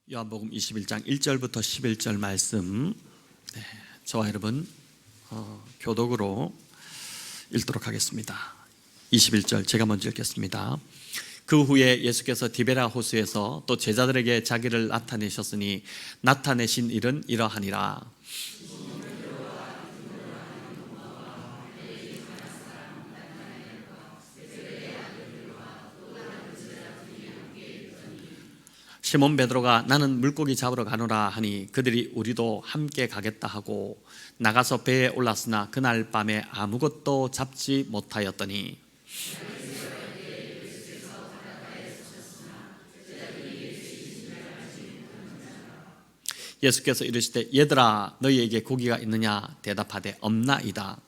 요한복음 21장 1절부터 11절 말씀, 저와 여러분 교독으로 읽도록 하겠습니다. 21절 제가 먼저 읽겠습니다. 그 후에 예수께서 디베랴 호수에서 또 제자들에게 자기를 나타내셨으니 나타내신 일은 이러하니라. 시몬 베드로가 나는 물고기 잡으러 가노라 하니 그들이 우리도 함께 가겠다 하고 나가서 배에 올랐으나 그날 밤에 아무것도 잡지 못하였더니 예수께서 이르시되 얘들아 너희에게 고기가 있느냐 대답하되 없나이다.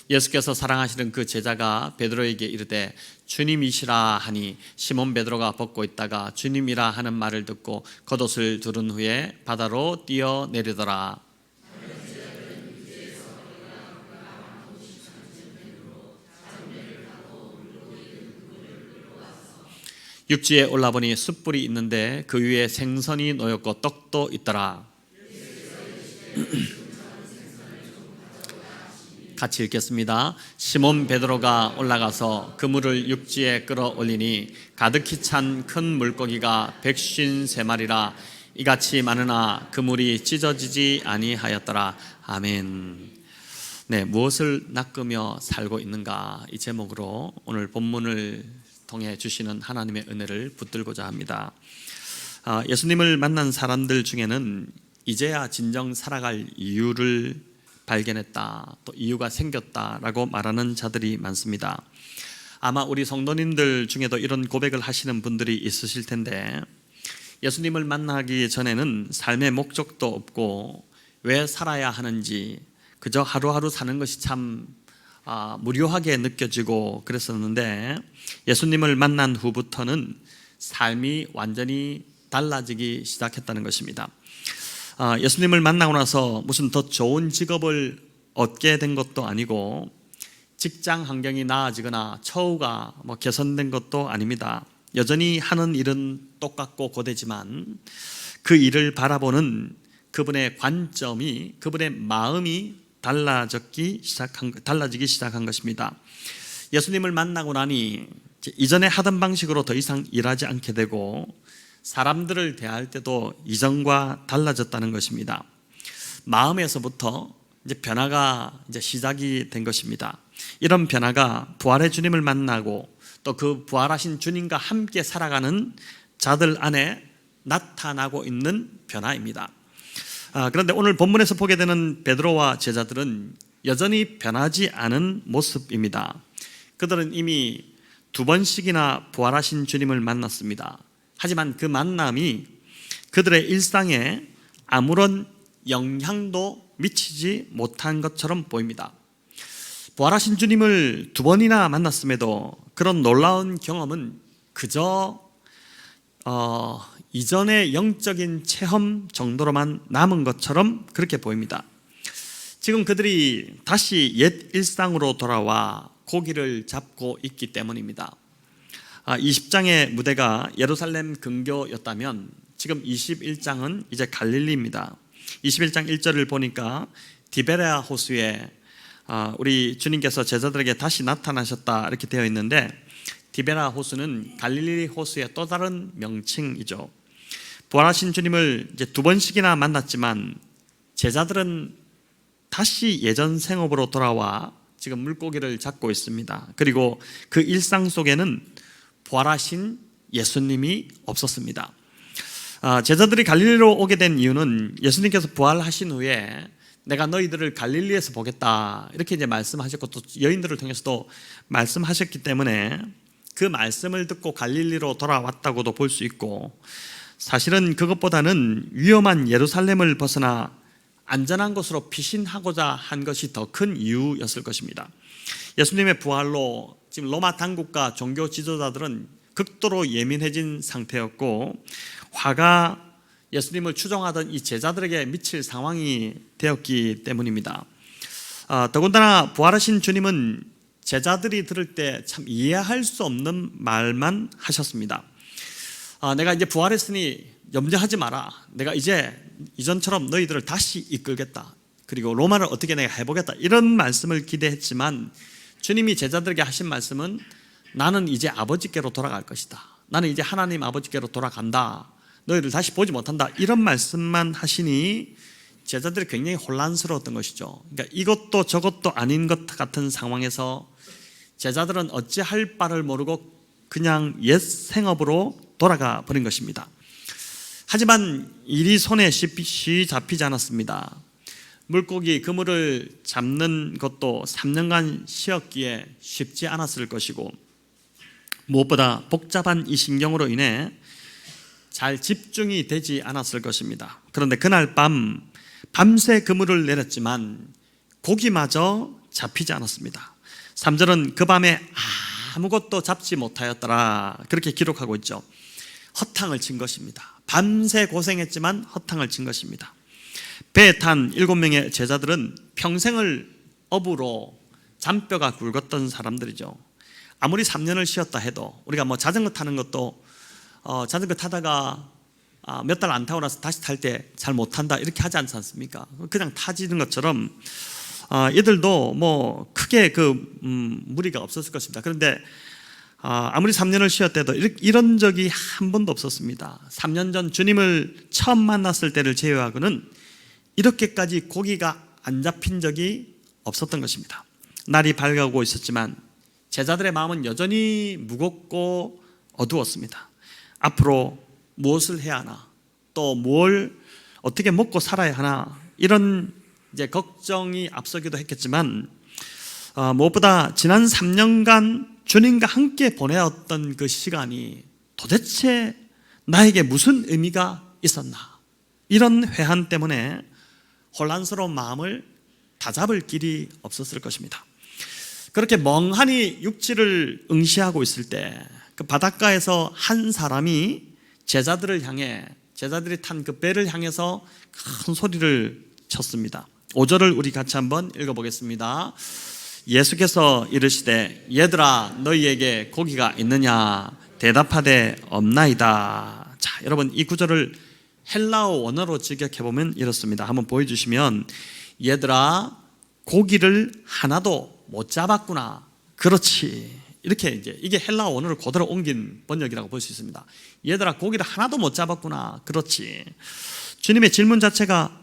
예수께서 사랑하시는 그 제자가 베드로에게 이르되 주님이시라 하니 시몬 베드로가 벗고 있다가 주님이라 하는 말을 듣고 겉옷을 두른 후에 바다로 뛰어내리더라. 육지에 올라보니 숯불이 있는데 그 위에 생선이 놓였고 떡도 있더라. 같이 읽겠습니다. 시몬 베드로가 올라가서 그물을 육지에 끌어올리니 가득히 찬 큰 물고기가 153마리라 이같이 많으나 그물이 찢어지지 아니하였더라. 아멘. 네, 무엇을 낚으며 살고 있는가, 이 제목으로 오늘 본문을 통해 주시는 하나님의 은혜를 붙들고자 합니다. 예수님을 만난 사람들 중에는 이제야 진정 살아갈 이유를 발견했다, 또 이유가 생겼다라고 말하는 자들이 많습니다. 아마 우리 성도님들 중에도 이런 고백을 하시는 분들이 있으실 텐데, 예수님을 만나기 전에는 삶의 목적도 없고 왜 살아야 하는지 그저 하루하루 사는 것이 참 무료하게 느껴지고 그랬었는데, 예수님을 만난 후부터는 삶이 완전히 달라지기 시작했다는 것입니다. 예수님을 만나고 나서 무슨 더 좋은 직업을 얻게 된 것도 아니고 직장 환경이 나아지거나 처우가 개선된 것도 아닙니다. 여전히 하는 일은 똑같고 고되지만 그 일을 바라보는 그분의 관점이, 그분의 마음이 달라지기 시작한 것입니다. 예수님을 만나고 나니 이전에 하던 방식으로 더 이상 일하지 않게 되고 사람들을 대할 때도 이전과 달라졌다는 것입니다. 마음에서부터 이제 변화가 시작이 된 것입니다. 이런 변화가 부활의 주님을 만나고 또 그 부활하신 주님과 함께 살아가는 자들 안에 나타나고 있는 변화입니다. 그런데 오늘 본문에서 보게 되는 베드로와 제자들은 여전히 변하지 않은 모습입니다. 그들은 이미 2번씩이나 부활하신 주님을 만났습니다. 하지만 그 만남이 그들의 일상에 아무런 영향도 미치지 못한 것처럼 보입니다. 부활하신 주님을 2번이나 만났음에도 그런 놀라운 경험은 그저 이전의 영적인 체험 정도로만 남은 것처럼 그렇게 보입니다. 지금 그들이 다시 옛 일상으로 돌아와 고기를 잡고 있기 때문입니다. 20장의 무대가 예루살렘 근교였다면 지금 21장은 이제 갈릴리입니다. 21장 1절을 보니까 디베랴 호수에 우리 주님께서 제자들에게 다시 나타나셨다 이렇게 되어 있는데, 디베랴 호수는 갈릴리 호수의 또 다른 명칭이죠. 부활하신 주님을 이제 2번씩이나 만났지만 제자들은 다시 예전 생업으로 돌아와 지금 물고기를 잡고 있습니다. 그리고 그 일상 속에는 부활하신 예수님이 없었습니다. 제자들이 갈릴리로 오게 된 이유는 예수님께서 부활하신 후에 내가 너희들을 갈릴리에서 보겠다 이렇게 이제 말씀하셨고 또 여인들을 통해서도 말씀하셨기 때문에 그 말씀을 듣고 갈릴리로 돌아왔다고도 볼 수 있고, 사실은 그것보다는 위험한 예루살렘을 벗어나 안전한 곳으로 피신하고자 한 것이 더 큰 이유였을 것입니다. 예수님의 부활로 지금 로마 당국과 종교 지도자들은 극도로 예민해진 상태였고, 화가 예수님을 추종하던 이 제자들에게 미칠 상황이 되었기 때문입니다. 더군다나 부활하신 주님은 제자들이 들을 때 참 이해할 수 없는 말만 하셨습니다. 내가 이제 부활했으니 염려하지 마라. 내가 이제 이전처럼 너희들을 다시 이끌겠다. 그리고 로마를 어떻게 내가 해보겠다. 이런 말씀을 기대했지만 주님이 제자들에게 하신 말씀은 나는 이제 아버지께로 돌아갈 것이다. 나는 이제 하나님 아버지께로 돌아간다. 너희를 다시 보지 못한다. 이런 말씀만 하시니 제자들이 굉장히 혼란스러웠던 것이죠. 그러니까 이것도 저것도 아닌 것 같은 상황에서 제자들은 어찌할 바를 모르고 그냥 옛 생업으로 돌아가 버린 것입니다. 하지만 일이 손에 쉽이 잡히지 않았습니다. 물고기 그물을 잡는 것도 3년간 쉬었기에 쉽지 않았을 것이고 무엇보다 복잡한 이 신경으로 인해 잘 집중이 되지 않았을 것입니다. 그런데 그날 밤새 그물을 내렸지만 고기마저 잡히지 않았습니다. 3절은 그 밤에 아무것도 잡지 못하였더라 그렇게 기록하고 있죠. 허탕을 친 것입니다. 밤새 고생했지만 허탕을 친 것입니다. 배에 탄 7명의 제자들은 평생을 업으로 잔뼈가 굵었던 사람들이죠. 아무리 3년을 쉬었다 해도 우리가 뭐 자전거 타는 것도 자전거 타다가 몇 달 안 타고 나서 다시 탈 때 잘 못 탄다 이렇게 하지 않지 않습니까? 그냥 타지는 것처럼 이들도 뭐 크게 무리가 없었을 것입니다. 그런데 아무리 3년을 쉬었대도 이런 적이 한 번도 없었습니다. 3년 전 주님을 처음 만났을 때를 제외하고는 이렇게까지 고기가 안 잡힌 적이 없었던 것입니다. 날이 밝아오고 있었지만 제자들의 마음은 여전히 무겁고 어두웠습니다. 앞으로 무엇을 해야 하나, 또 뭘 어떻게 먹고 살아야 하나 이런 이제 걱정이 앞서기도 했겠지만 무엇보다 지난 3년간 주님과 함께 보내었던 그 시간이 도대체 나에게 무슨 의미가 있었나 이런 회한 때문에 혼란스러운 마음을 다잡을 길이 없었을 것입니다. 그렇게 멍하니 육지를 응시하고 있을 때 그 바닷가에서 한 사람이 제자들이 탄 그 배를 향해서 큰 소리를 쳤습니다. 5절을 우리 같이 한번 읽어보겠습니다. 예수께서 이르시되 얘들아 너희에게 고기가 있느냐 대답하되 없나이다. 자, 여러분 이 구절을 헬라어 원어로 직역해보면 이렇습니다. 한번 보여주시면 얘들아 고기를 하나도 못 잡았구나. 그렇지. 이렇게 이게 헬라어 원어를 그대로 옮긴 번역이라고 볼 수 있습니다. 얘들아 고기를 하나도 못 잡았구나. 그렇지. 주님의 질문 자체가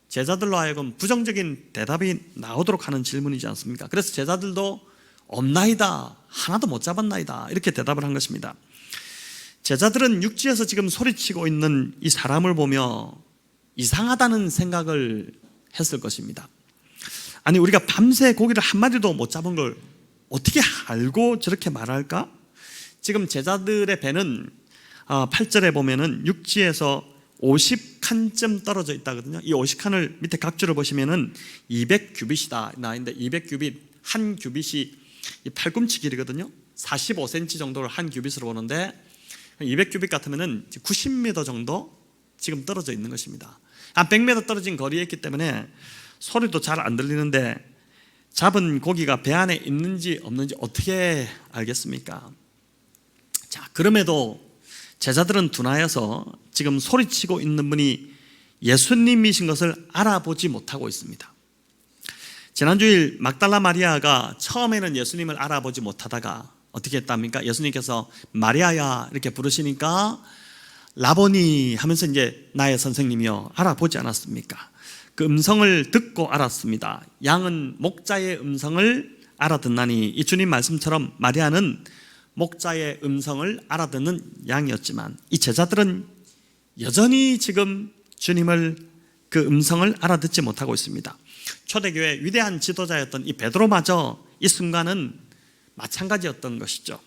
제자들로 하여금 부정적인 대답이 나오도록 하는 질문이지 않습니까? 그래서 제자들도 없나이다, 하나도 못 잡았나이다 이렇게 대답을 한 것입니다. 제자들은 육지에서 지금 소리치고 있는 이 사람을 보며 이상하다는 생각을 했을 것입니다. 아니 우리가 밤새 고기를 한 마리도 못 잡은 걸 어떻게 알고 저렇게 말할까? 지금 제자들의 배는 8절에 보면은 육지에서 50칸쯤 떨어져 있다거든요. 이 50칸을 밑에 각주를 보시면은 200규빗이다 나인데 200규빗 한 규빗이 팔꿈치 길이거든요. 45cm 정도를 한 규빗으로 보는데 200규빗 같으면은 90m 정도 지금 떨어져 있는 것입니다. 한 100m 떨어진 거리에 있기 때문에 소리도 잘 안 들리는데 잡은 고기가 배 안에 있는지 없는지 어떻게 알겠습니까? 자, 그럼에도 제자들은 둔하여서 지금 소리치고 있는 분이 예수님이신 것을 알아보지 못하고 있습니다. 지난주일 막달라 마리아가 처음에는 예수님을 알아보지 못하다가 어떻게 했답니까? 예수님께서 마리아야 이렇게 부르시니까 라보니 하면서 이제 나의 선생님이여 알아보지 않았습니까? 그 음성을 듣고 알았습니다. 양은 목자의 음성을 알아듣나니 이 주님 말씀처럼 마리아는 목자의 음성을 알아듣는 양이었지만 이 제자들은 여전히 지금 주님을 그 음성을 알아듣지 못하고 있습니다. 초대교회 위대한 지도자였던 이 베드로마저 이 순간은 마찬가지였던 것이죠.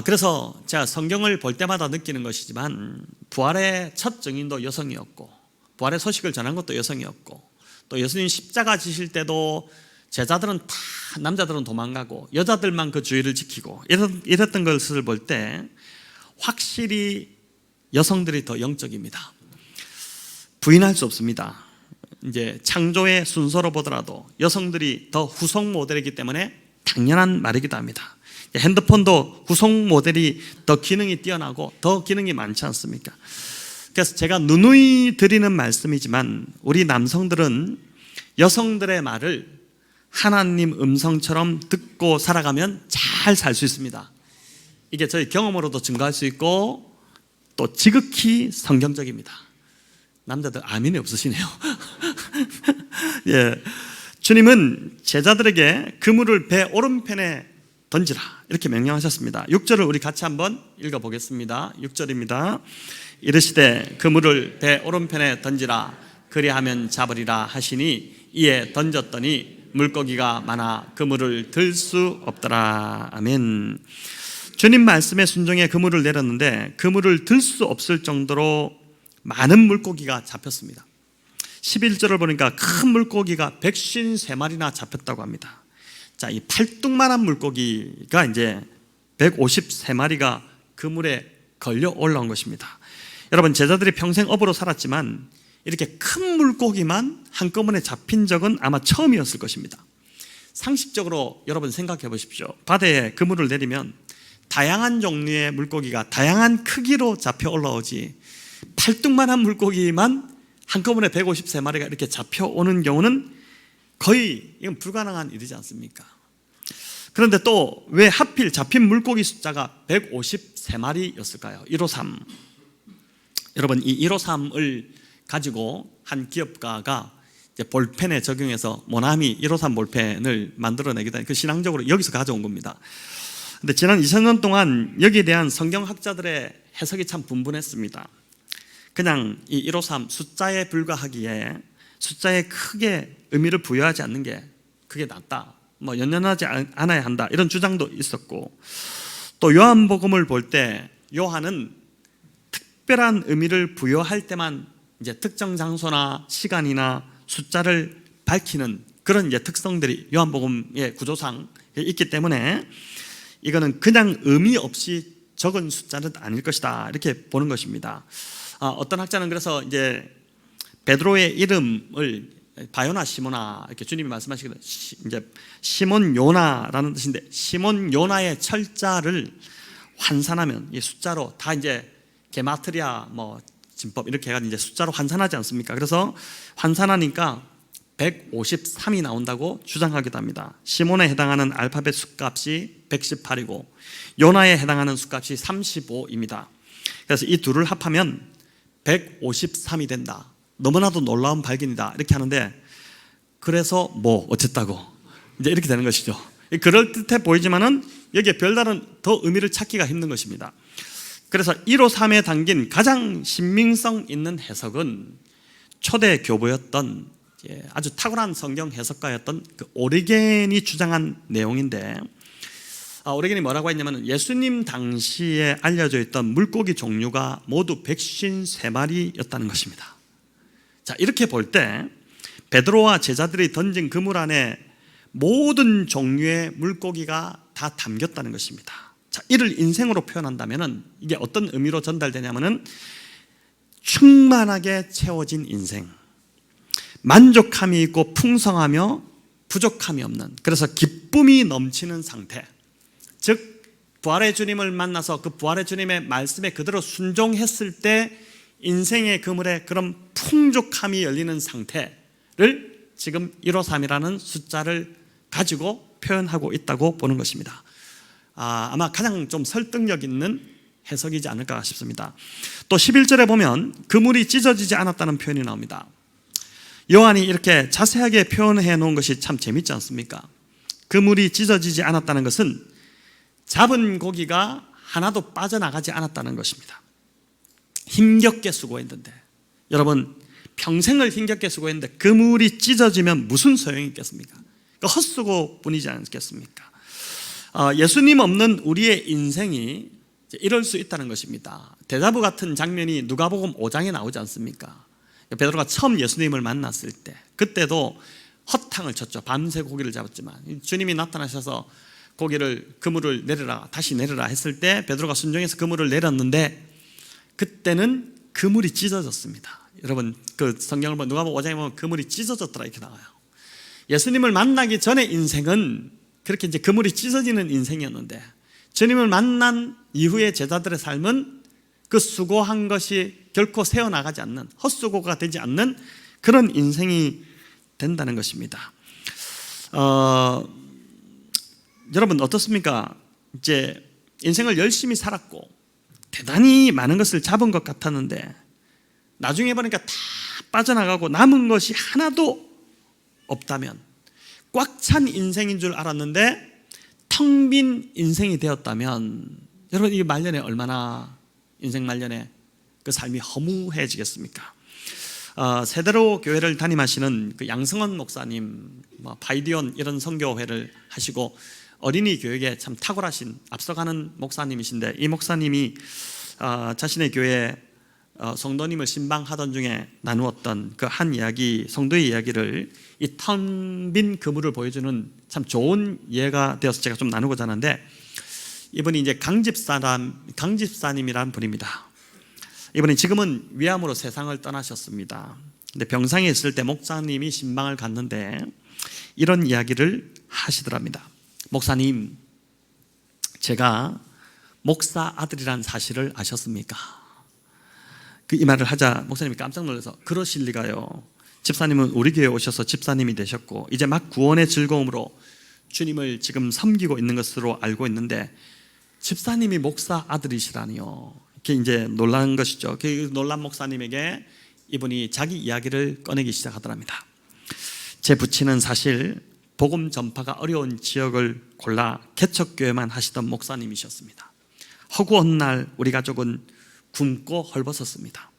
그래서 제가 성경을 볼 때마다 느끼는 것이지만 부활의 첫 증인도 여성이었고 부활의 소식을 전한 것도 여성이었고 또 예수님 십자가 지실 때도 제자들은 다 남자들은 도망가고 여자들만 그 주의를 지키고 이랬던 것을 볼 때 확실히 여성들이 더 영적입니다. 부인할 수 없습니다. 이제 창조의 순서로 보더라도 여성들이 더 후속 모델이기 때문에 당연한 말이기도 합니다. 핸드폰도 후속 모델이 더 기능이 뛰어나고 더 기능이 많지 않습니까? 그래서 제가 누누이 드리는 말씀이지만 우리 남성들은 여성들의 말을 하나님 음성처럼 듣고 살아가면 잘 살 수 있습니다. 이게 저희 경험으로도 증거할 수 있고 또 지극히 성경적입니다. 남자들 아멘이 없으시네요. 예, 주님은 제자들에게 그물을 배 오른편에 던지라 이렇게 명령하셨습니다. 6절을 우리 같이 한번 읽어보겠습니다. 6절입니다. 이르시되 그물을 배 오른편에 던지라 그리하면 잡으리라 하시니 이에 던졌더니 물고기가 많아 그물을 들 수 없더라. 아멘. 주님 말씀에 순종해 그물을 내렸는데 그물을 들 수 없을 정도로 많은 물고기가 잡혔습니다. 11절을 보니까 큰 물고기가 153마리나 잡혔다고 합니다. 자, 이 팔뚝만한 물고기가 이제 153마리가 그물에 걸려 올라온 것입니다. 여러분, 제자들이 평생 어부로 살았지만 이렇게 큰 물고기만 한꺼번에 잡힌 적은 아마 처음이었을 것입니다. 상식적으로 여러분 생각해 보십시오. 바다에 그물을 내리면 다양한 종류의 물고기가 다양한 크기로 잡혀 올라오지 팔뚝만한 물고기만 한꺼번에 153마리가 이렇게 잡혀오는 경우는 거의 이건 불가능한 일이지 않습니까? 그런데 또 왜 하필 잡힌 물고기 숫자가 153마리였을까요? 153. 여러분, 이 153을 가지고 한 기업가가 이제 볼펜에 적용해서 모나미 153 볼펜을 만들어내기도 한 그 신앙적으로 여기서 가져온 겁니다. 근데 지난 2000년 동안 여기에 대한 성경학자들의 해석이 참 분분했습니다. 그냥 이 153 숫자에 불과하기에 숫자에 크게 의미를 부여하지 않는 게 그게 낫다, 뭐 연연하지 않아야 한다 이런 주장도 있었고, 또 요한복음을 볼 때 요한은 특별한 의미를 부여할 때만 이제 특정 장소나 시간이나 숫자를 밝히는 그런 이제 특성들이 요한복음의 구조상 있기 때문에 이거는 그냥 의미 없이 적은 숫자는 아닐 것이다 이렇게 보는 것입니다. 어떤 학자는 그래서 이제 베드로의 이름을 바요나 시모나 이렇게 주님이 말씀하시기를 이제 시몬 요나라는 뜻인데 시몬 요나의 철자를 환산하면 이 숫자로 다 이제 게마트리아 뭐 진법 이렇게 해가지고 이제 숫자로 환산하지 않습니까? 그래서 환산하니까 153이 나온다고 주장하기도 합니다. 시몬에 해당하는 알파벳 숫값이 118이고 요나에 해당하는 숫값이 35입니다. 그래서 이 둘을 합하면 153이 된다. 너무나도 놀라운 발견이다 이렇게 하는데, 그래서 뭐 어쨌다고 이제 이렇게 되는 것이죠. 그럴듯해 보이지만은 여기에 별다른 더 의미를 찾기가 힘든 것입니다. 그래서 153에 담긴 가장 신빙성 있는 해석은 초대 교보였던 아주 탁월한 성경 해석가였던 그 오리겐이 주장한 내용인데, 오리겐이 뭐라고 했냐면 예수님 당시에 알려져 있던 물고기 종류가 모두 153마리였다는 것입니다. 자, 이렇게 볼 때 베드로와 제자들이 던진 그물 안에 모든 종류의 물고기가 다 담겼다는 것입니다. 자, 이를 인생으로 표현한다면 이게 어떤 의미로 전달되냐면은 충만하게 채워진 인생, 만족함이 있고 풍성하며 부족함이 없는, 그래서 기쁨이 넘치는 상태, 즉 부활의 주님을 만나서 그 부활의 주님의 말씀에 그대로 순종했을 때 인생의 그물에 그런 풍족함이 열리는 상태를 지금 153이라는 숫자를 가지고 표현하고 있다고 보는 것입니다. 아마 가장 좀 설득력 있는 해석이지 않을까 싶습니다. 또 11절에 보면 그물이 찢어지지 않았다는 표현이 나옵니다. 요한이 이렇게 자세하게 표현해 놓은 것이 참 재밌지 않습니까? 그물이 찢어지지 않았다는 것은 잡은 고기가 하나도 빠져나가지 않았다는 것입니다. 힘겹게 수고했는데, 여러분 평생을 힘겹게 수고했는데 그물이 찢어지면 무슨 소용이 있겠습니까? 헛수고뿐이지 않겠습니까? 예수님 없는 우리의 인생이 이럴 수 있다는 것입니다. 데자부 같은 장면이 누가복음 5장에 나오지 않습니까? 베드로가 처음 예수님을 만났을 때, 그때도 헛탕을 쳤죠. 밤새 고기를 잡았지만 주님이 나타나셔서 그물을 내려라, 다시 내려라 했을 때 베드로가 순종해서 그물을 내렸는데 그때는 그물이 찢어졌습니다. 여러분 그 성경을 보면 누가복음 5장에 보면 그물이 찢어졌더라 이렇게 나와요. 예수님을 만나기 전에 인생은 그렇게 이제 그물이 찢어지는 인생이었는데, 주님을 만난 이후의 제자들의 삶은 그 수고한 것이 결코 새어나가지 않는, 헛수고가 되지 않는 그런 인생이 된다는 것입니다. 여러분 어떻습니까? 이제 인생을 열심히 살았고 대단히 많은 것을 잡은 것 같았는데 나중에 보니까 다 빠져나가고 남은 것이 하나도 없다면, 꽉 찬 인생인 줄 알았는데 텅 빈 인생이 되었다면, 여러분 이 말년에 얼마나 인생 말년에 그 삶이 허무해지겠습니까? 세대로 교회를 담임하시는 그 양승원 목사님, 바이디온 이런 선교회를 하시고 어린이 교육에 참 탁월하신 앞서가는 목사님이신데, 이 목사님이 자신의 교회 성도님을 신방하던 중에 나누었던 그 한 이야기, 성도의 이야기를 이 텅 빈 그물을 보여주는 참 좋은 예가 되어서 제가 좀 나누고자 하는데, 이분이 이제 강집사님이란 분입니다. 이분이 지금은 위암으로 세상을 떠나셨습니다. 근데 병상에 있을 때 목사님이 신방을 갔는데 이런 이야기를 하시더랍니다. 목사님, 제가 목사 아들이란 사실을 아셨습니까? 이 말을 하자 목사님이 깜짝 놀라서, 그러실 리가요. 집사님은 우리 교회에 오셔서 집사님이 되셨고 이제 막 구원의 즐거움으로 주님을 지금 섬기고 있는 것으로 알고 있는데 집사님이 목사 아들이시라니요. 이렇게 이제 놀란 것이죠. 그 놀란 목사님에게 이분이 자기 이야기를 꺼내기 시작하더랍니다. 제 부친은 사실 복음 전파가 어려운 지역을 골라 개척교회만 하시던 목사님이셨습니다. 허구한 날 우리 가족은 굶고 헐벗었습니다.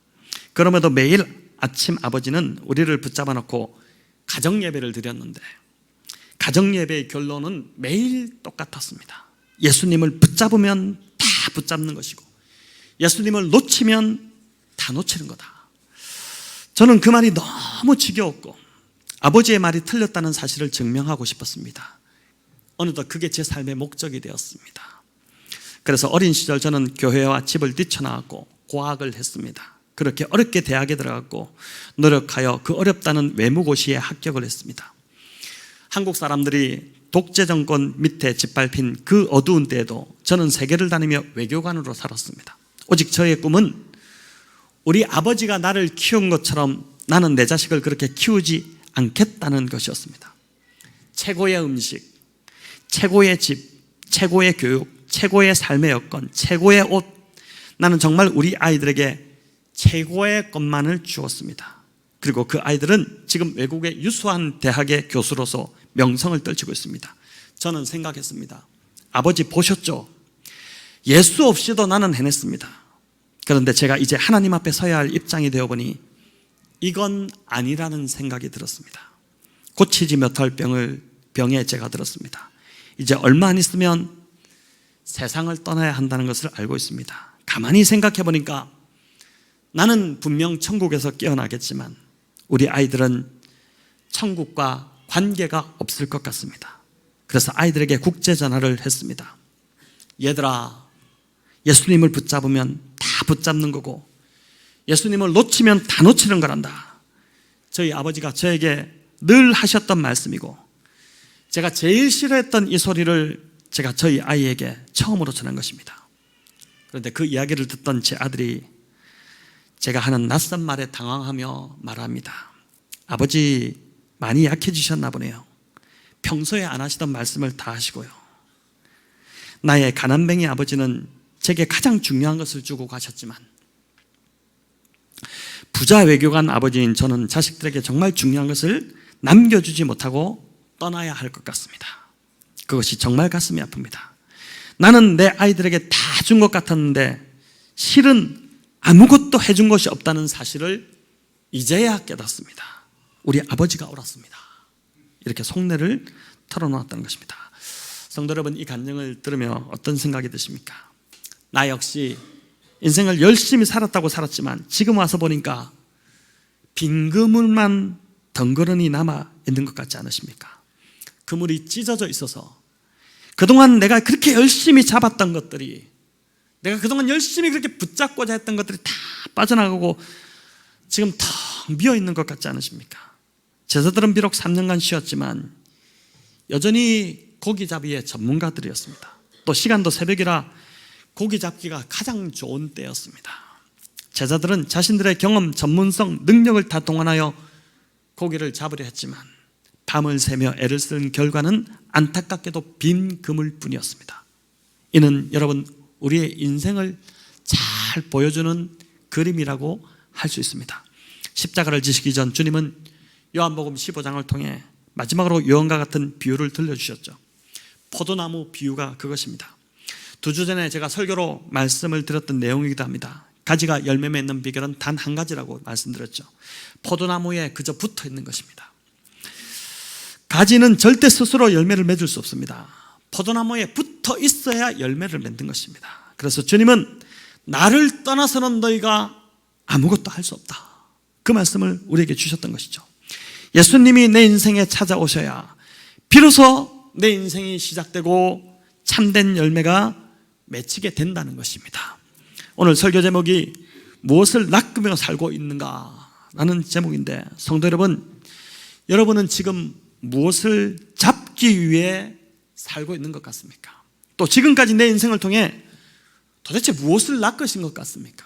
그럼에도 매일 아침 아버지는 우리를 붙잡아 놓고 가정예배를 드렸는데 가정예배의 결론은 매일 똑같았습니다. 예수님을 붙잡으면 다 붙잡는 것이고 예수님을 놓치면 다 놓치는 거다. 저는 그 말이 너무 지겨웠고 아버지의 말이 틀렸다는 사실을 증명하고 싶었습니다. 어느덧 그게 제 삶의 목적이 되었습니다. 그래서 어린 시절 저는 교회와 집을 뛰쳐나왔고 고학을 했습니다. 그렇게 어렵게 대학에 들어갔고 노력하여 그 어렵다는 외무고시에 합격을 했습니다. 한국 사람들이 독재 정권 밑에 짓밟힌 그 어두운 때에도 저는 세계를 다니며 외교관으로 살았습니다. 오직 저의 꿈은 우리 아버지가 나를 키운 것처럼 나는 내 자식을 그렇게 키우지 않겠다는 것이었습니다. 최고의 음식, 최고의 집, 최고의 교육, 최고의 삶의 여건, 최고의 옷, 나는 정말 우리 아이들에게 최고의 것만을 주었습니다. 그리고 그 아이들은 지금 외국의 유수한 대학의 교수로서 명성을 떨치고 있습니다. 저는 생각했습니다. 아버지 보셨죠? 예수 없이도 나는 해냈습니다. 그런데 제가 이제 하나님 앞에 서야 할 입장이 되어보니 이건 아니라는 생각이 들었습니다. 고치지 못할 병에 제가 들었습니다. 이제 얼마 안 있으면 세상을 떠나야 한다는 것을 알고 있습니다. 가만히 생각해 보니까 나는 분명 천국에서 깨어나겠지만 우리 아이들은 천국과 관계가 없을 것 같습니다. 그래서 아이들에게 국제전화를 했습니다. 얘들아, 예수님을 붙잡으면 다 붙잡는 거고 예수님을 놓치면 다 놓치는 거란다. 저희 아버지가 저에게 늘 하셨던 말씀이고 제가 제일 싫어했던 이 소리를 제가 저희 아이에게 처음으로 전한 것입니다. 그런데 그 이야기를 듣던 제 아들이 제가 하는 낯선 말에 당황하며 말합니다. 아버지 많이 약해지셨나 보네요. 평소에 안 하시던 말씀을 다 하시고요. 나의 가난뱅이 아버지는 제게 가장 중요한 것을 주고 가셨지만 부자 외교관 아버지인 저는 자식들에게 정말 중요한 것을 남겨주지 못하고 떠나야 할 것 같습니다. 그것이 정말 가슴이 아픕니다. 나는 내 아이들에게 다 준 것 같았는데 실은 아무것도 해준 것이 없다는 사실을 이제야 깨닫습니다. 우리 아버지가 옳았습니다. 이렇게 속내를 털어놓았다는 것입니다. 성도 여러분, 이 간증을 들으며 어떤 생각이 드십니까? 나 역시 인생을 열심히 살았다고 살았지만 지금 와서 보니까 빈 그물만 덩그러니 남아 있는 것 같지 않으십니까? 그물이 찢어져 있어서 그동안 내가 그렇게 열심히 잡았던 것들이, 내가 그동안 열심히 그렇게 붙잡고자 했던 것들이 다 빠져나가고 지금 텅 비어있는 것 같지 않으십니까? 제자들은 비록 3년간 쉬었지만 여전히 고기잡이의 전문가들이었습니다. 또 시간도 새벽이라 고기 잡기가 가장 좋은 때였습니다. 제자들은 자신들의 경험, 전문성, 능력을 다 동원하여 고기를 잡으려 했지만 밤을 새며 애를 쓴 결과는 안타깝게도 빈 그물 뿐이었습니다. 이는 여러분, 우리의 인생을 잘 보여주는 그림이라고 할 수 있습니다. 십자가를 지시기 전 주님은 요한복음 15장을 통해 마지막으로 요한과 같은 비유를 들려주셨죠. 포도나무 비유가 그것입니다. 2주 전에 제가 설교로 말씀을 드렸던 내용이기도 합니다. 가지가 열매 맺는 비결은 단 한 가지라고 말씀드렸죠. 포도나무에 그저 붙어 있는 것입니다. 가지는 절대 스스로 열매를 맺을 수 없습니다. 포도나무에 붙어 있어야 열매를 맺는 것입니다. 그래서 주님은 나를 떠나서는 너희가 아무것도 할 수 없다, 그 말씀을 우리에게 주셨던 것이죠. 예수님이 내 인생에 찾아오셔야 비로소 내 인생이 시작되고 참된 열매가 맺히게 된다는 것입니다. 오늘 설교 제목이 무엇을 낚으며 살고 있는가 라는 제목인데, 성도 여러분, 여러분은 지금 무엇을 잡기 위해 살고 있는 것 같습니까? 또 지금까지 내 인생을 통해 도대체 무엇을 낚으신 것 같습니까?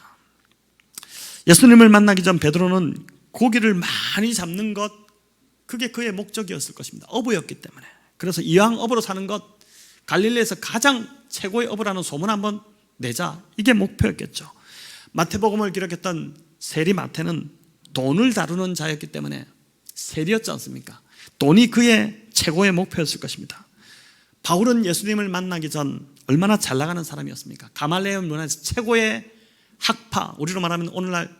예수님을 만나기 전 베드로는 고기를 많이 잡는 것, 그게 그의 목적이었을 것입니다. 어부였기 때문에. 그래서 이왕 어부로 사는 것, 갈릴리에서 가장 최고의 어부라는 소문 한번 내자, 이게 목표였겠죠. 마태복음을 기록했던 세리 마태는 돈을 다루는 자였기 때문에 세리였지 않습니까? 돈이 그의 최고의 목표였을 것입니다. 바울은 예수님을 만나기 전 얼마나 잘 나가는 사람이었습니까? 가말리엘 문화에서 최고의 학파, 우리로 말하면 오늘날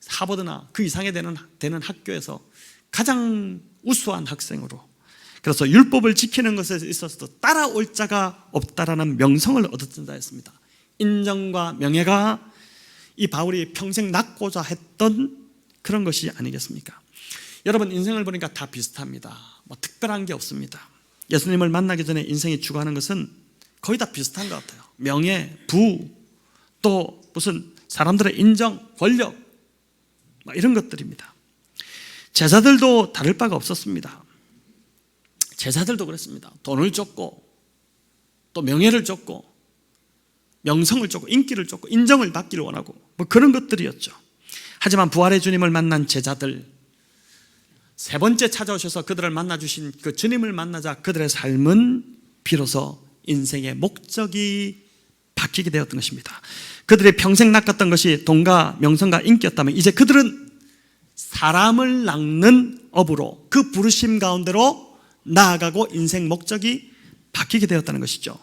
하버드나 그 이상에 되는 학교에서 가장 우수한 학생으로, 그래서 율법을 지키는 것에 있어서도 따라올 자가 없다라는 명성을 얻었던 자였습니다. 인정과 명예가 이 바울이 평생 낳고자 했던 그런 것이 아니겠습니까? 여러분, 인생을 보니까 다 비슷합니다. 특별한 게 없습니다. 예수님을 만나기 전에 인생이 추구하는 것은 거의 다 비슷한 것 같아요. 명예, 부, 또 무슨 사람들의 인정, 권력, 이런 것들입니다. 제자들도 다를 바가 없었습니다. 제자들도 그랬습니다. 돈을 쫓고, 또 명예를 쫓고, 명성을 쫓고, 인기를 쫓고, 인정을 받기를 원하고, 그런 것들이었죠. 하지만 부활의 주님을 만난 제자들, 세 번째 찾아오셔서 그들을 만나주신 그 주님을 만나자 그들의 삶은 비로소 인생의 목적이 바뀌게 되었던 것입니다. 그들의 평생 낚았던 것이 돈과 명성과 인기였다면 이제 그들은 사람을 낚는 업으로, 그 부르심 가운데로 나아가고 인생 목적이 바뀌게 되었다는 것이죠.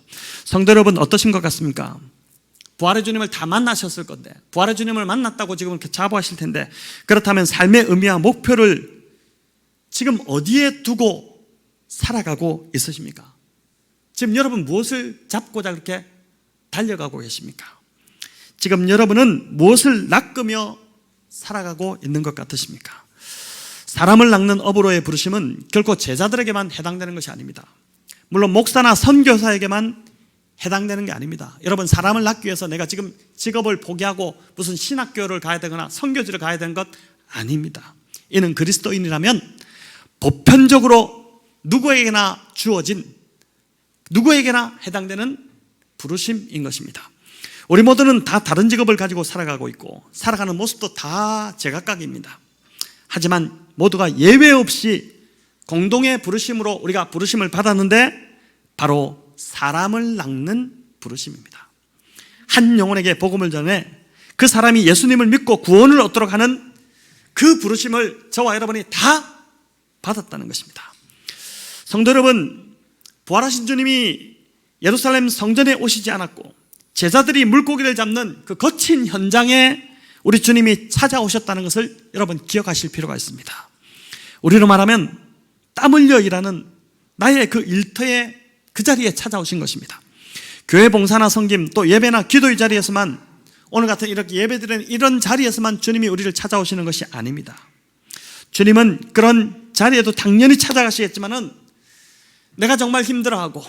성도 여러분, 어떠신 것 같습니까? 부활의 주님을 다 만나셨을 건데, 부활의 주님을 만났다고 지금 이렇게 자부하실 텐데, 그렇다면 삶의 의미와 목표를 지금 어디에 두고 살아가고 있으십니까? 지금 여러분 무엇을 잡고자 그렇게 달려가고 계십니까? 지금 여러분은 무엇을 낚으며 살아가고 있는 것 같으십니까? 사람을 낚는 업으로의 부르심은 결코 제자들에게만 해당되는 것이 아닙니다. 물론 목사나 선교사에게만 해당되는 게 아닙니다. 여러분, 사람을 낚기 위해서 내가 지금 직업을 포기하고 무슨 신학교를 가야 되거나 선교지를 가야 되는 것 아닙니다. 이는 그리스도인이라면 보편적으로 누구에게나 주어진, 누구에게나 해당되는 부르심인 것입니다. 우리 모두는 다 다른 직업을 가지고 살아가고 있고 살아가는 모습도 다 제각각입니다. 하지만 모두가 예외 없이 공동의 부르심으로 우리가 부르심을 받았는데 바로 사람을 낚는 부르심입니다. 한 영혼에게 복음을 전해 그 사람이 예수님을 믿고 구원을 얻도록 하는 그 부르심을 저와 여러분이 다 받았다는 것입니다. 성도 여러분, 부활하신 주님이 예루살렘 성전에 오시지 않았고 제자들이 물고기를 잡는 그 거친 현장에 우리 주님이 찾아오셨다는 것을 여러분 기억하실 필요가 있습니다. 우리로 말하면 땀 흘려 일하는 나의 그 일터에, 그 자리에 찾아오신 것입니다. 교회 봉사나 섬김, 또 예배나 기도의 자리에서만, 오늘 같은 이렇게 예배드리는 이런 자리에서만 주님이 우리를 찾아오시는 것이 아닙니다. 주님은 그런 자리에도 당연히 찾아가시겠지만은 내가 정말 힘들어하고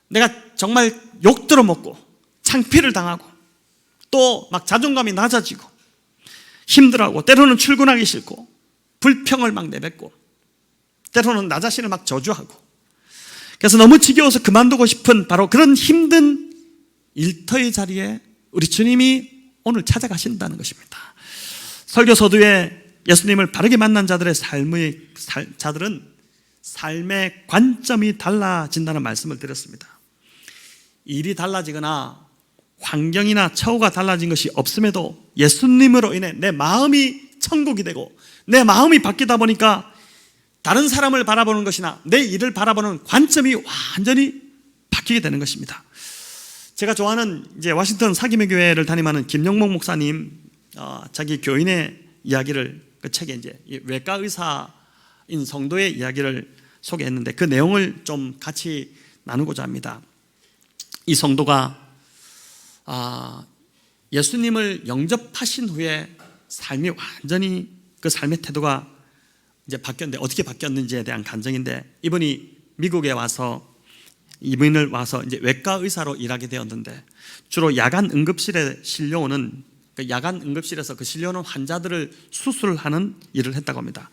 내가 정말 욕 들어먹고 창피를 당하고 또 막 자존감이 낮아지고 힘들어하고 때로는 출근하기 싫고 불평을 막 내뱉고 때로는 나 자신을 막 저주하고 그래서 너무 지겨워서 그만두고 싶은 바로 그런 힘든 일터의 자리에 우리 주님이 오늘 찾아가신다는 것입니다. 설교 서두에 예수님을 바르게 만난 자들은 삶의 관점이 달라진다는 말씀을 드렸습니다. 일이 달라지거나 환경이나 처우가 달라진 것이 없음에도 예수님으로 인해 내 마음이 천국이 되고 내 마음이 바뀌다 보니까 다른 사람을 바라보는 것이나 내 일을 바라보는 관점이 완전히 바뀌게 되는 것입니다. 제가 좋아하는 이제 워싱턴 사김의 교회를 담임하는 김영목 목사님 자기 교인의 이야기를 그 책에 이제 외과 의사인 성도의 이야기를 소개했는데 그 내용을 좀 같이 나누고자 합니다. 이 성도가 예수님을 영접하신 후에 삶이 완전히 그 삶의 태도가 이제 바뀌었는데 어떻게 바뀌었는지에 대한 간증인데 이분이 미국에 와서 이제 외과 의사로 일하게 되었는데 주로 야간 응급실에 실려오는 그 야간 응급실에서 그 실려오는 환자들을 수술하는 일을 했다고 합니다.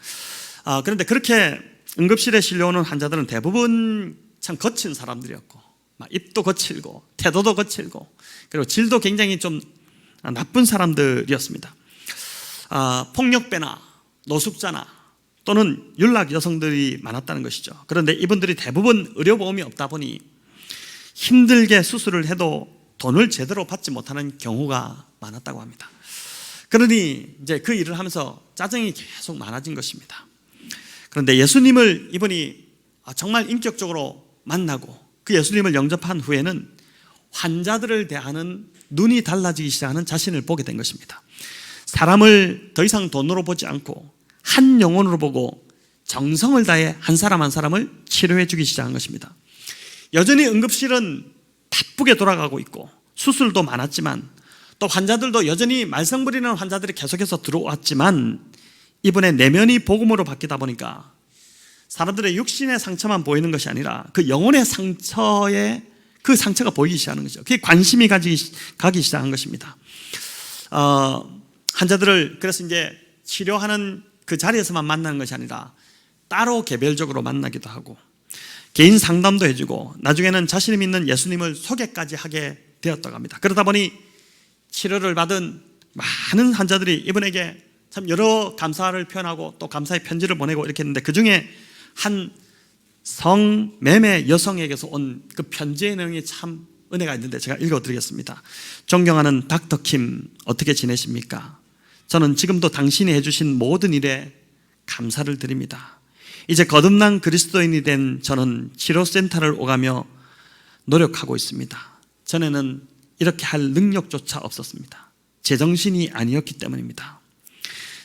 그런데 그렇게 응급실에 실려오는 환자들은 대부분 참 거친 사람들이었고 막 입도 거칠고 태도도 거칠고 그리고 질도 굉장히 좀 나쁜 사람들이었습니다. 폭력배나 노숙자나 또는 윤락 여성들이 많았다는 것이죠. 그런데 이분들이 대부분 의료보험이 없다 보니 힘들게 수술을 해도 돈을 제대로 받지 못하는 경우가 많았다고 합니다. 그러니 이제 그 일을 하면서 짜증이 계속 많아진 것입니다. 그런데 예수님을 이분이 정말 인격적으로 만나고 그 예수님을 영접한 후에는 환자들을 대하는 눈이 달라지기 시작하는 자신을 보게 된 것입니다. 사람을 더 이상 돈으로 보지 않고 한 영혼으로 보고 정성을 다해 한 사람 한 사람을 치료해 주기 시작한 것입니다. 여전히 응급실은 바쁘게 돌아가고 있고 수술도 많았지만 또 환자들도 여전히 말썽 부리는 환자들이 계속해서 들어왔지만 이분의 내면이 복음으로 바뀌다 보니까 사람들의 육신의 상처만 보이는 것이 아니라 그 영혼의 상처에 그 상처가 보이기 시작하는 거죠. 그게 관심이 가기 시작한 것입니다. 환자들을 그래서 이제 치료하는 그 자리에서만 만나는 것이 아니라 따로 개별적으로 만나기도 하고 개인 상담도 해주고 나중에는 자신이 믿는 예수님을 소개까지 하게 되었다고 합니다. 그러다 보니 치료를 받은 많은 환자들이 이분에게 참 여러 감사를 표현하고 또 감사의 편지를 보내고 이렇게 했는데 그 중에 한 성매매 여성에게서 온 그 편지의 내용이 참 은혜가 있는데 제가 읽어드리겠습니다. 존경하는 닥터킴, 어떻게 지내십니까? 저는 지금도 당신이 해주신 모든 일에 감사를 드립니다. 이제 거듭난 그리스도인이 된 저는 치료센터를 오가며 노력하고 있습니다. 전에는 이렇게 할 능력조차 없었습니다. 제정신이 아니었기 때문입니다.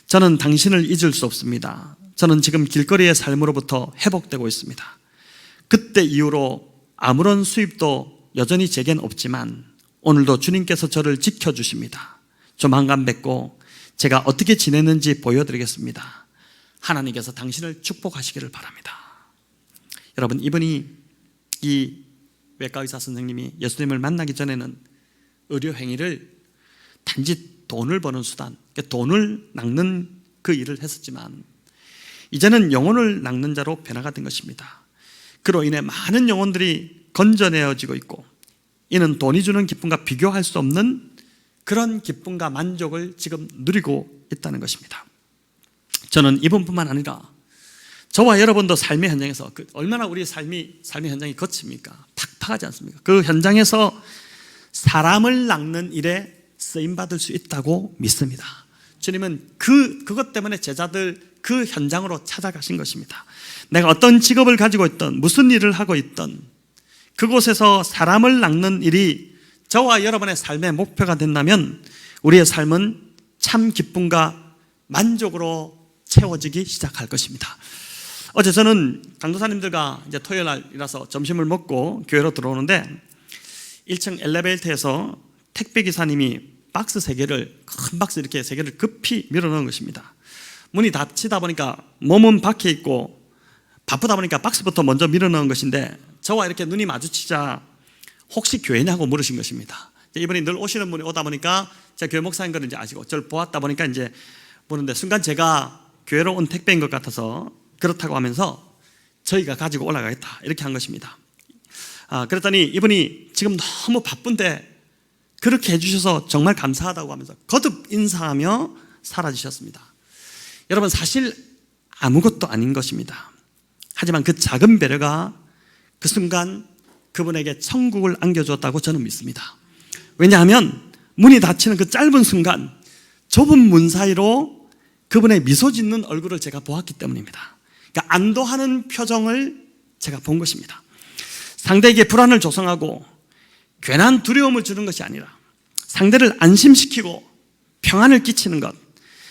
저는 당신을 잊을 수 없습니다. 저는 지금 길거리의 삶으로부터 회복되고 있습니다. 그때 이후로 아무런 수입도 여전히 제겐 없지만 오늘도 주님께서 저를 지켜주십니다. 조만간 뵙고 제가 어떻게 지냈는지 보여드리겠습니다. 하나님께서 당신을 축복하시기를 바랍니다. 여러분, 이분이 이 외과의사 선생님이 예수님을 만나기 전에는 의료 행위를 단지 돈을 버는 수단, 돈을 낚는 그 일을 했었지만 이제는 영혼을 낚는 자로 변화가 된 것입니다. 그로 인해 많은 영혼들이 건져내어지고 있고 이는 돈이 주는 기쁨과 비교할 수 없는 그런 기쁨과 만족을 지금 누리고 있다는 것입니다. 저는 이분뿐만 아니라 저와 여러분도 삶의 현장에서 얼마나 우리 삶의 현장이 거칩니까? 팍팍하지 않습니까? 그 현장에서 사람을 낚는 일에 쓰임받을 수 있다고 믿습니다. 주님은 그것 때문에 제자들 그 현장으로 찾아가신 것입니다. 내가 어떤 직업을 가지고 있던 무슨 일을 하고 있던 그곳에서 사람을 낚는 일이 저와 여러분의 삶의 목표가 된다면 우리의 삶은 참 기쁨과 만족으로 채워지기 시작할 것입니다. 어제 저는 강도사님들과 이제 토요일 날이라서 점심을 먹고 교회로 들어오는데 1층 엘리베이터에서 택배 기사님이 박스 3개를 큰 박스 이렇게 3개를 급히 밀어넣은 것입니다. 문이 닫히다 보니까 몸은 밖에 있고 바쁘다 보니까 박스부터 먼저 밀어넣은 것인데 저와 이렇게 눈이 마주치자 혹시 교회냐고 물으신 것입니다. 이분이 늘 오시는 분이 오다 보니까 제가 교회 목사인 걸 이제 아시고 저를 보았다 보니까 이제 보는데 순간 제가 교회로 온 택배인 것 같아서 그렇다고 하면서 저희가 가지고 올라가겠다 이렇게 한 것입니다. 그랬더니 이분이 지금 너무 바쁜데 그렇게 해주셔서 정말 감사하다고 하면서 거듭 인사하며 사라지셨습니다. 여러분 사실 아무것도 아닌 것입니다. 하지만 그 작은 배려가 그 순간 그분에게 천국을 안겨주었다고 저는 믿습니다. 왜냐하면 문이 닫히는 그 짧은 순간 좁은 문 사이로 그분의 미소 짓는 얼굴을 제가 보았기 때문입니다. 그러니까 안도하는 표정을 제가 본 것입니다. 상대에게 불안을 조성하고 괜한 두려움을 주는 것이 아니라 상대를 안심시키고 평안을 끼치는 것,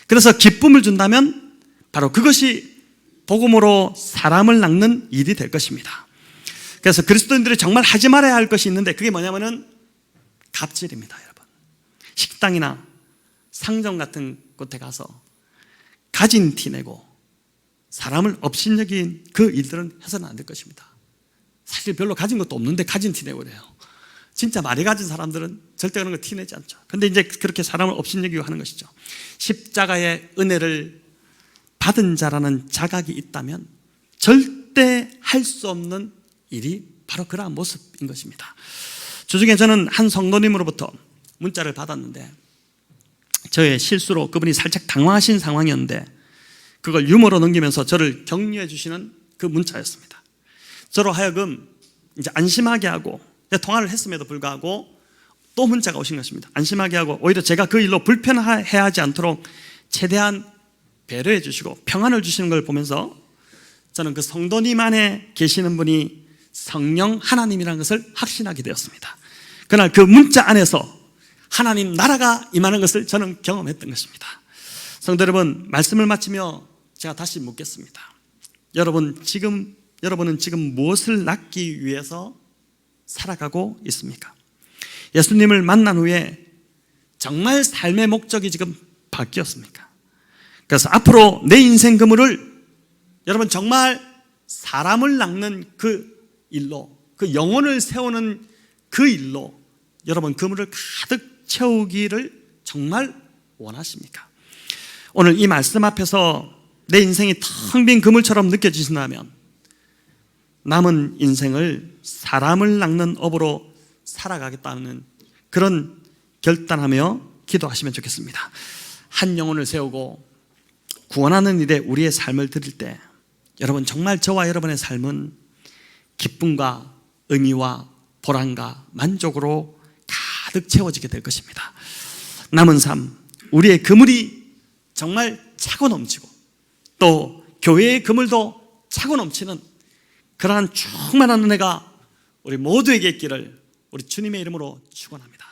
그래서 기쁨을 준다면 바로 그것이 복음으로 사람을 낚는 일이 될 것입니다. 그래서 그리스도인들이 정말 하지 말아야 할 것이 있는데 그게 뭐냐면은 갑질입니다. 여러분, 식당이나 상점 같은 곳에 가서 가진 티 내고 사람을 업신여긴 그 일들은 해서는 안 될 것입니다. 사실 별로 가진 것도 없는데 가진 티 내고 그래요. 진짜 많이 가진 사람들은 절대 그런 거 티 내지 않죠. 근데 이제 그렇게 사람을 업신여기고 하는 것이죠. 십자가의 은혜를 받은 자라는 자각이 있다면 절대 할 수 없는 일이 바로 그러한 모습인 것입니다. 주중에 저는 한 성도님으로부터 문자를 받았는데 저의 실수로 그분이 살짝 당황하신 상황이었는데 그걸 유머로 넘기면서 저를 격려해 주시는 그 문자였습니다. 저로 하여금 이제 안심하게 하고 통화를 했음에도 불구하고 또 문자가 오신 것입니다. 안심하게 하고 오히려 제가 그 일로 불편해하지 않도록 최대한 배려해 주시고 평안을 주시는 걸 보면서 저는 그 성도님 안에 계시는 분이 성령 하나님이라는 것을 확신하게 되었습니다. 그날 그 문자 안에서 하나님 나라가 임하는 것을 저는 경험했던 것입니다. 성도 여러분, 말씀을 마치며 제가 다시 묻겠습니다. 여러분은 지금 무엇을 낳기 위해서 살아가고 있습니까? 예수님을 만난 후에 정말 삶의 목적이 지금 바뀌었습니까? 그래서 앞으로 내 인생 그물을 여러분 정말 사람을 낚는 그 일로, 그 영혼을 세우는 그 일로 여러분 그물을 가득 채우기를 정말 원하십니까? 오늘 이 말씀 앞에서 내 인생이 텅 빈 그물처럼 느껴지신다면 남은 인생을 사람을 낚는 업으로 살아가겠다는 그런 결단하며 기도하시면 좋겠습니다. 한 영혼을 세우고 구원하는 일에 우리의 삶을 드릴 때 여러분 정말 저와 여러분의 삶은 기쁨과 의미와 보람과 만족으로 가득 채워지게 될 것입니다. 남은 삶, 우리의 그물이 정말 차고 넘치고 또 교회의 그물도 차고 넘치는 그러한 충만한 은혜가 우리 모두에게 있기를 우리 주님의 이름으로 축원합니다.